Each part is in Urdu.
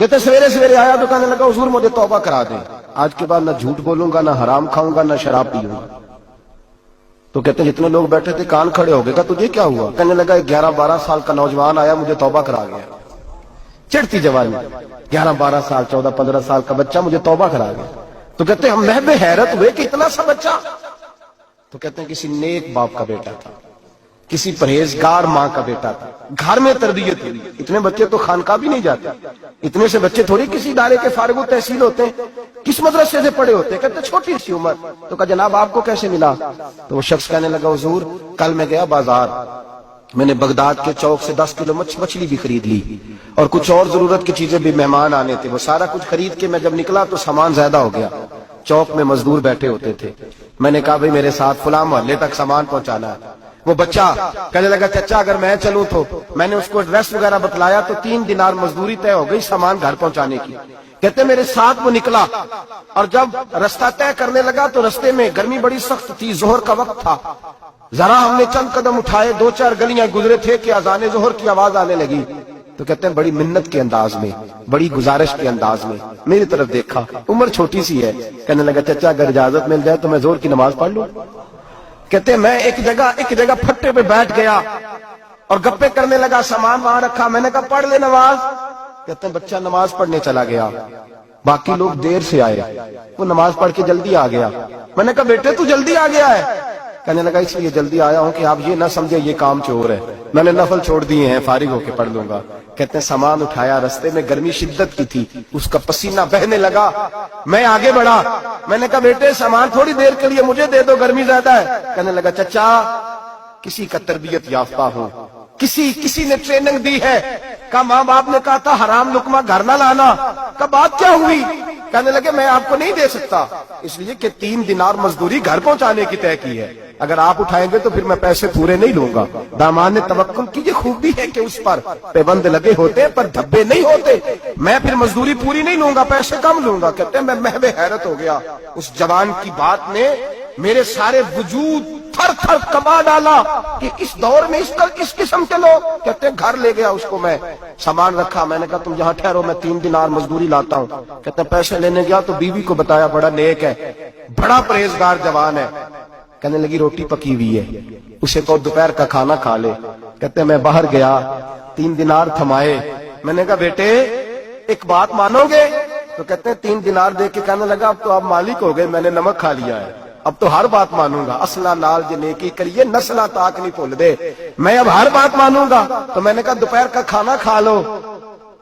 کہتے سویرے سویرے آیا تو کہنے لگا حضور مجھے توبہ کرا دیں، آج کے بعد نہ جھوٹ بولوں گا، نہ حرام کھاؤں گا، نہ شراب پیوں گا۔ تو کہتے ہیں جتنے لوگ بیٹھے تھے کان کھڑے ہو گئے، کہا تجھے کیا ہوا؟ کہنے لگا 11-12 سال کا نوجوان آیا مجھے توبہ کرا گیا، چڑھتی جوانی، 11-12 سال 14-15 سال کا بچہ مجھے توبہ کرا گیا۔ تو کہتے ہیں ہم محب حیرت ہوئے کہ اتنا سا بچہ؟ تو کہتے ہیں کسی نیک باپ کا بیٹا تھا، کسی پرہیزگار ماں کا بیٹا تھا، گھر میں تربیت ہوئی۔ اتنے بچے تو خانقاہ بھی نہیں جاتے، اتنے سے بچے تھوڑی کسی ادارے کے فارغ التحصیل ہوتے ہیں، کس مدرسے سے پڑھے ہوتے ہیں؟ کہتے ہیں چھوٹی سی عمر۔ تو کہا جناب آپ کو کیسے ملا؟ تو وہ شخص کہنے لگا حضور کل میں گیا بازار، میں نے بغداد کے چوک سے 10 کلو مچھلی بھی خرید لی اور کچھ اور ضرورت کی چیزیں بھی، مہمان آنے تھے، وہ سارا کچھ خرید کے میں جب نکلا تو سامان زیادہ ہو گیا۔ چوک میں مزدور بیٹھے ہوتے تھے، میں نے کہا بھئی میرے ساتھ فلاں محلے تک سامان پہنچانا ہے۔ وہ بچہ کہنے لگا چچا اگر میں چلوں تو، میں نے اس کو ایڈریس وغیرہ بتلایا تو 3 دینار مزدوری طے ہو گئی سامان گھر پہنچانے کی۔ کہتے میرے ساتھ وہ نکلا اور جب رستہ طے کرنے لگا تو رستے میں گرمی بڑی سخت تھی، ظہر کا وقت تھا، ذرا ہم نے چند قدم اٹھائے، 2-4 گلیاں گزرے تھے کہ اذان ظہر کی آواز آنے لگی۔ تو کہتے ہیں بڑی منت کے انداز میں، بڑی گزارش کے انداز میں میری طرف دیکھا، عمر چھوٹی سی ہے، کہنے لگا چچا اگر اجازت مل جائے تو میں ظہر کی نماز پڑھ لوں۔ کہتے ہیں میں ایک جگہ پھٹے پہ بیٹھ گیا اور گپے کرنے لگا، سامان وہاں رکھا، میں نے کہا پڑھ لے نماز۔ کہتے ہیں بچہ نماز پڑھنے چلا گیا، باقی لوگ دیر سے آئے، وہ نماز پڑھ کے جلدی آ گیا۔ میں نے کہا بیٹے تو جلدی آ گیا ہے؟ کہنے لگا اس لیے جلدی آیا ہوں کہ آپ یہ نہ سمجھے یہ کام چور ہے، میں نے نفل چھوڑ دیے ہیں، فارغ ہو کے پڑھ لوں گا۔ کہتے ہیں سامان اٹھایا، رستے میں گرمی شدت کی تھی، اس کا پسینہ بہنے لگا، میں آگے بڑھا، میں نے کہا بیٹے سامان تھوڑی دیر کے لیے مجھے دے دو، گرمی زیادہ ہے۔ کہنے لگا چچا کسی کا تربیت یافتہ ہوں، کسی نے ٹریننگ دی ہے، کہا ماں باپ نے کہا تھا حرام لقمہ گھر نہ لانا، کہا بات کیا ہوئی؟ کہنے لگے میں آپ کو نہیں دے سکتا، اس لیے کہ 3 دینار مزدوری گھر پہنچانے کی طے کی ہے، اگر آپ اٹھائیں گے تو پھر میں پیسے پورے نہیں لوں گا۔ دامان نے توکل کی، یہ خوبی ہے کہ اس پر پیبند لگے ہوتے پر دھبے نہیں ہوتے، میں پھر مزدوری پوری نہیں لوں گا، پیسے کم لوں گا۔ کہتے ہیں میں محو حیرت ہو گیا، اس جوان کی بات نے میرے سارے وجود تھر تھر کبا ڈالا کہ اس دور میں اس قسم کے لوگ۔ کہتے ہیں گھر لے گیا اس کو، میں سامان رکھا، میں نے کہا تم یہاں ٹھہرو میں 3 دینار مزدوری لاتا ہوں۔ کہتے ہیں پیسے لینے گیا تو بیوی کو بتایا بڑا نیک ہے، بڑا پرہیزگار جوان ہے، کہنے لگی روٹی پکی ہوئی ہے، اسے تو دوپہر کا کھانا کھا لے۔ کہتے ہیں میں باہر گیا، 3 دینار تھمائے، میں نے کہا بیٹے ایک بات مانو گے؟ تو کہتے ہیں 3 دینار دے کے کہنے لگا اب تو آپ مالک ہو گئے، میں نے نمک کھا لیا ہے، اب تو ہر بات مانوں گا، اصلہ نال جے نیکی کریے نسلہ تاک نہیں بھول دے، میں اب ہر بات مانوں گا۔ تو میں نے کہا دوپہر کا کھانا کھا لو۔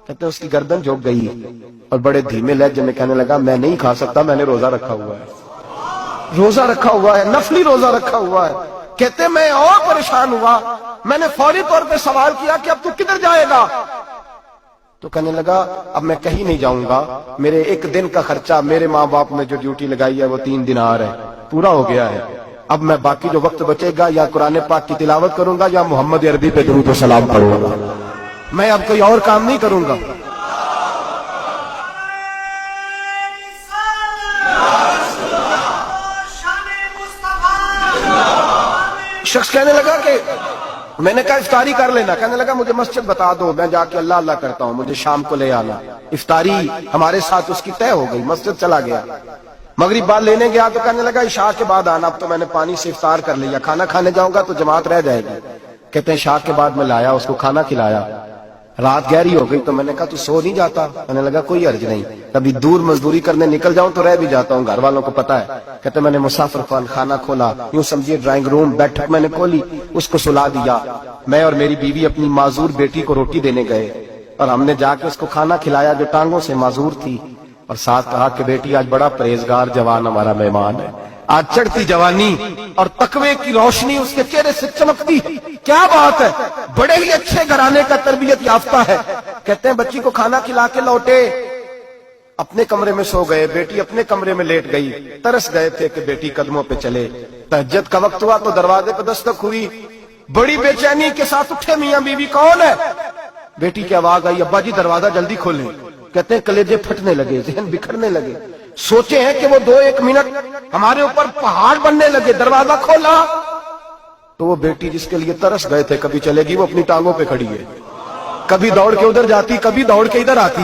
کہتے ہیں اس کی گردن جھک گئی اور بڑے دھیمے لہجے میں کہنے لگا میں نہیں کھا سکتا، میں نے روزہ رکھا ہوا ہے، روزہ رکھا ہوا ہے، نفلی روزہ رکھا ہوا ہے۔ کہتے ہیں میں اور پریشان ہوا، میں نے فوری طور پہ سوال کیا کہ اب تو کدھر جائے گا؟ تو کہنے لگا اب میں کہیں نہیں جاؤں گا، میرے 1 دن کا خرچہ میرے ماں باپ نے جو ڈیوٹی لگائی ہے وہ 3 دینار ہے، پورا ہو گیا ہے، اب میں باقی جو وقت بچے گا یا قرآن پاک کی تلاوت کروں گا یا محمد عربی پہ درود و سلام پڑھوں گا، میں اب کوئی اور کام نہیں کروں گا۔ شخص کہنے لگا کہ میں نے کہا افطاری کر لینا، کہنے لگا مجھے مسجد بتا دو، میں جا کے اللہ اللہ کرتا ہوں، مجھے شام کو لے آنا۔ افطاری ہمارے ساتھ اس کی طے ہو گئی، مسجد چلا گیا، مغرب بعد لینے گیا تو کہنے لگا عشاء کے بعد آنا، اب تو میں نے پانی سے افطار کر لیا، کھانا کھانے جاؤں گا تو جماعت رہ جائے گی۔ کہتے ہیں عشاء کے بعد میں لایا، اس کو کھانا کھلایا، رات گہری ہو گئی تو میں نے کہا تو سو نہیں جاتا؟ کہنے لگا کوئی حرج نہیں، کبھی دور مزدوری کرنے نکل جاؤں تو رہ بھی جاتا ہوں، گھر والوں کو پتا ہے۔ کہتے میں نے مسافر خانہ کھولا، یوں سمجھیے ڈرائنگ روم بیٹھک میں نے کھولی، اس کو سلا دیا، میں اور میری بیوی اپنی معذور بیٹی کو روٹی دینے گئے اور ہم نے جا کے اس کو کھانا کھلایا جو ٹانگوں سے معذور تھی، اور ساتھ کہا کہ بیٹی آج بڑا پرہیزگار جوان ہمارا مہمان ہے، آج چڑھتی جوانی اور تقوی کی روشنی اس کے چہرے سے چمکتی، کیا بات ہے، بڑے ہی اچھے گھرانے کا تربیت یافتہ ہے۔ کہتے ہیں بچی کو کھانا کھلا کے لوٹے، اپنے کمرے میں سو گئے، بیٹی اپنے کمرے میں لیٹ گئی، ترس گئے تھے کہ بیٹی قدموں پہ چلے۔ تہجد کا وقت ہوا تو دروازے پہ دستک ہوئی، بڑی بے چینی کے ساتھ اٹھے میاں بیوی، کون ہے؟ بیٹی کی آواز آئی ابا جی دروازہ جلدی کھولیں۔ کہتے ہیں کلیجے پھٹنے لگے، ذہن بکھرنے لگے، سوچے ہیں کہ وہ 2-1 منٹ ہمارے اوپر پہاڑ بننے لگے، دروازہ کھولا تو وہ بیٹی جس کے لیے ترس گئے تھے کبھی چلے گی، وہ اپنی ٹانگوں پہ کھڑی ہے، کبھی دوڑ کے ادھر جاتی، کبھی دوڑ کے ادھر آتی،